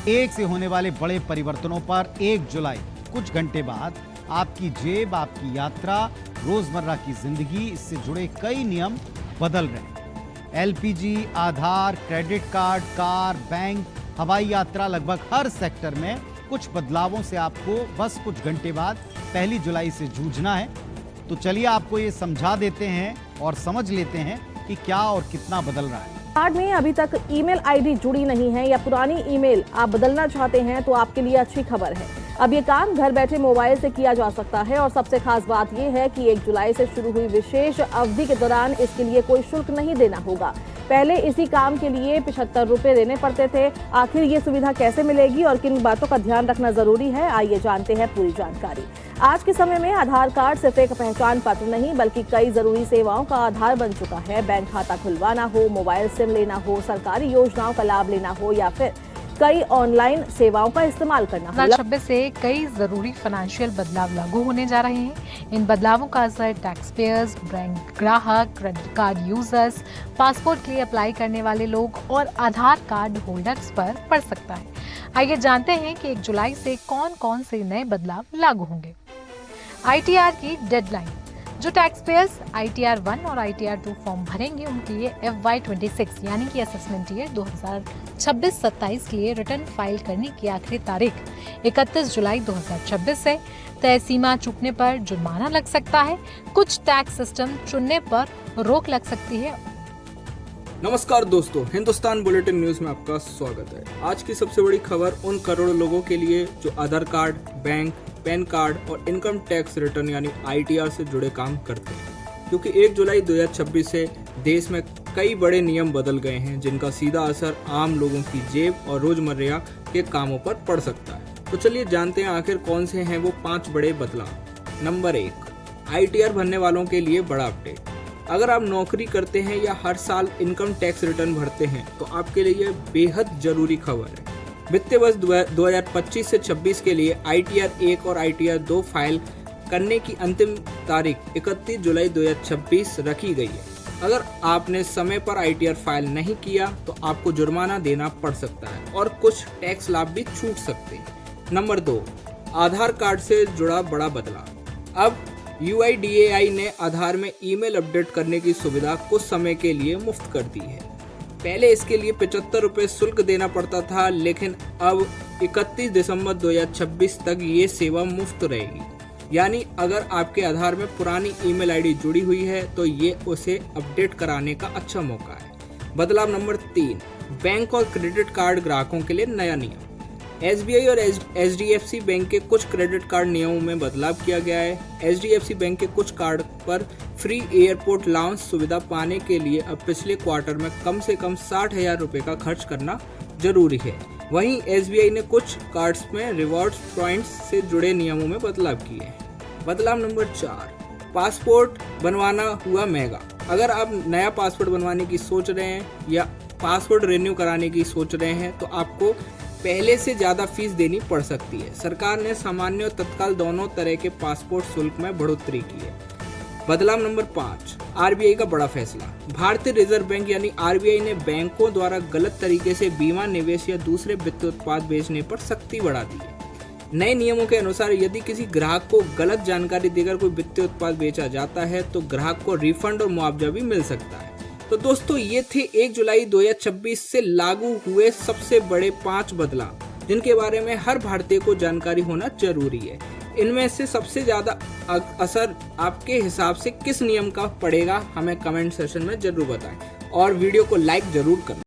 एक से होने वाले बड़े परिवर्तनों पर 1 जुलाई कुछ घंटे बाद आपकी जेब, आपकी यात्रा, रोजमर्रा की जिंदगी, इससे जुड़े कई नियम बदल रहे हैं। एलपीजी, आधार, क्रेडिट कार्ड, कार, बैंक, हवाई यात्रा, लगभग हर सेक्टर में कुछ बदलावों से आपको बस कुछ घंटे बाद 1 जुलाई से जूझना है। तो चलिए आपको ये समझा देते हैं और समझ लेते हैं कि क्या और कितना बदल रहा है। कार्ड में अभी तक ईमेल आईडी जुड़ी नहीं है या पुरानी ईमेल आप बदलना चाहते हैं तो आपके लिए अच्छी खबर है। अब ये काम घर बैठे मोबाइल से किया जा सकता है और सबसे खास बात ये है कि 1 जुलाई से शुरू हुई विशेष अवधि के दौरान इसके लिए कोई शुल्क नहीं देना होगा। पहले इसी काम के लिए 75 रुपए देने पड़ते थे। आखिर ये सुविधा कैसे मिलेगी और किन बातों का ध्यान रखना जरूरी है, आइए जानते हैं पूरी जानकारी। आज के समय में आधार कार्ड सिर्फ एक पहचान पत्र नहीं बल्कि कई जरूरी सेवाओं का आधार बन चुका है। बैंक खाता खुलवाना हो, मोबाइल सिम लेना हो, सरकारी योजनाओं का लाभ लेना हो या फिर कई ऑनलाइन सेवाओं का इस्तेमाल करना हो। 2026 से कई जरूरी फाइनेंशियल बदलाव लागू होने जा रहे हैं। इन बदलावों का असर टैक्स पेयर्स, बैंक ग्राहक, क्रेडिट कार्ड यूजर्स, पासपोर्ट के लिए अप्लाई करने वाले लोग और आधार कार्ड होल्डर्स पर पड़ सकता है। आइए जानते हैं कि 1 जुलाई से कौन कौन से नए बदलाव लागू होंगे। ITR की डेडलाइन। जो टैक्स पेयर्स ITR 1 और ITR 2 फॉर्म भरेंगे उनके लिए FY26 यानी कि असेसमेंट ईयर 2026-27 के लिए रिटर्न फाइल करने की आखिरी तारीख 31 जुलाई 2026 है। तय सीमा चूकने पर जुर्माना लग सकता है। कुछ टैक्स सिस्टम चुनने पर रोक लग सकती है। नमस्कार दोस्तों, हिंदुस्तान बुलेटिन न्यूज में आपका स्वागत है। आज की सबसे बड़ी खबर उन करोड़ों लोगों के लिए जो आधार कार्ड, बैंक, पैन कार्ड और इनकम टैक्स रिटर्न यानी ITR से जुड़े काम करते हैं, क्योंकि 1 जुलाई 2026 से देश में कई बड़े नियम बदल गए हैं जिनका सीधा असर आम लोगों की जेब और रोजमर्रा के कामों पर पड़ सकता है। तो चलिए जानते हैं आखिर कौन से हैं वो 5 बड़े बदलाव। नंबर 1, ITR भरने वालों के लिए बड़ा अपडेट। अगर आप नौकरी करते हैं या हर साल इनकम टैक्स रिटर्न भरते हैं तो आपके लिए बेहद जरूरी खबर है। वित्तीय वर्ष 2025 से 26 के लिए ITR 1 और ITR 2 फाइल करने की अंतिम तारीख 31 जुलाई 2026 रखी गई है। अगर आपने समय पर ITR फाइल नहीं किया तो आपको जुर्माना देना पड़ सकता है और कुछ टैक्स लाभ भी छूट सकते हैं। नंबर 2, आधार कार्ड से जुड़ा बड़ा बदलाव। अब UIDAI ने आधार में ईमेल अपडेट करने की सुविधा कुछ समय के लिए मुफ्त कर दी है। पहले इसके लिए 75 रुपये शुल्क देना पड़ता था, लेकिन अब 31 दिसंबर 2026 तक ये सेवा मुफ्त रहेगी। यानी अगर आपके आधार में पुरानी ईमेल आईडी जुड़ी हुई है तो ये उसे अपडेट कराने का अच्छा मौका है। बदलाव नंबर 3, बैंक और क्रेडिट कार्ड ग्राहकों के लिए नया नियम। SBI और HDFC बैंक के कुछ क्रेडिट कार्ड नियमों में बदलाव किया गया है। HDFC बैंक के कुछ कार्ड पर फ्री एयरपोर्ट लाउंज सुविधा पाने के लिए अब पिछले क्वार्टर में कम से कम 60,000 रुपये का खर्च करना जरूरी है। वहीं SBI ने कुछ कार्ड्स में रिवॉर्ड्स पॉइंट्स से जुड़े नियमों में बदलाव किए हैं। बदलाव नंबर 4, पासपोर्ट बनवाना हुआ महंगा। अगर आप नया पासपोर्ट बनवाने की सोच रहे हैं या पासपोर्ट रिन्यू कराने की सोच रहे हैं तो आपको पहले से ज़्यादा फीस देनी पड़ सकती है। सरकार ने सामान्य और तत्काल दोनों तरह के पासपोर्ट शुल्क में बढ़ोतरी की है। बदलाव नंबर 5, RBI का बड़ा फैसला। भारतीय रिजर्व बैंक यानी RBI ने बैंकों द्वारा गलत तरीके से बीमा, निवेश या दूसरे वित्तीय उत्पाद बेचने पर सख्ती बढ़ा दी है। नए नियमों के अनुसार यदि किसी ग्राहक को गलत जानकारी देकर कोई वित्तीय उत्पाद बेचा जाता है तो ग्राहक को रिफंड और मुआवजा भी मिल सकता है। तो दोस्तों, ये थे 1 जुलाई 2026 से लागू हुए सबसे बड़े 5 बदलाव जिनके बारे में हर भारतीय को जानकारी होना जरूरी है। इनमें से सबसे ज्यादा असर आपके हिसाब से किस नियम का पड़ेगा, हमें कमेंट सेक्शन में जरूर बताएं और वीडियो को लाइक जरूर करें।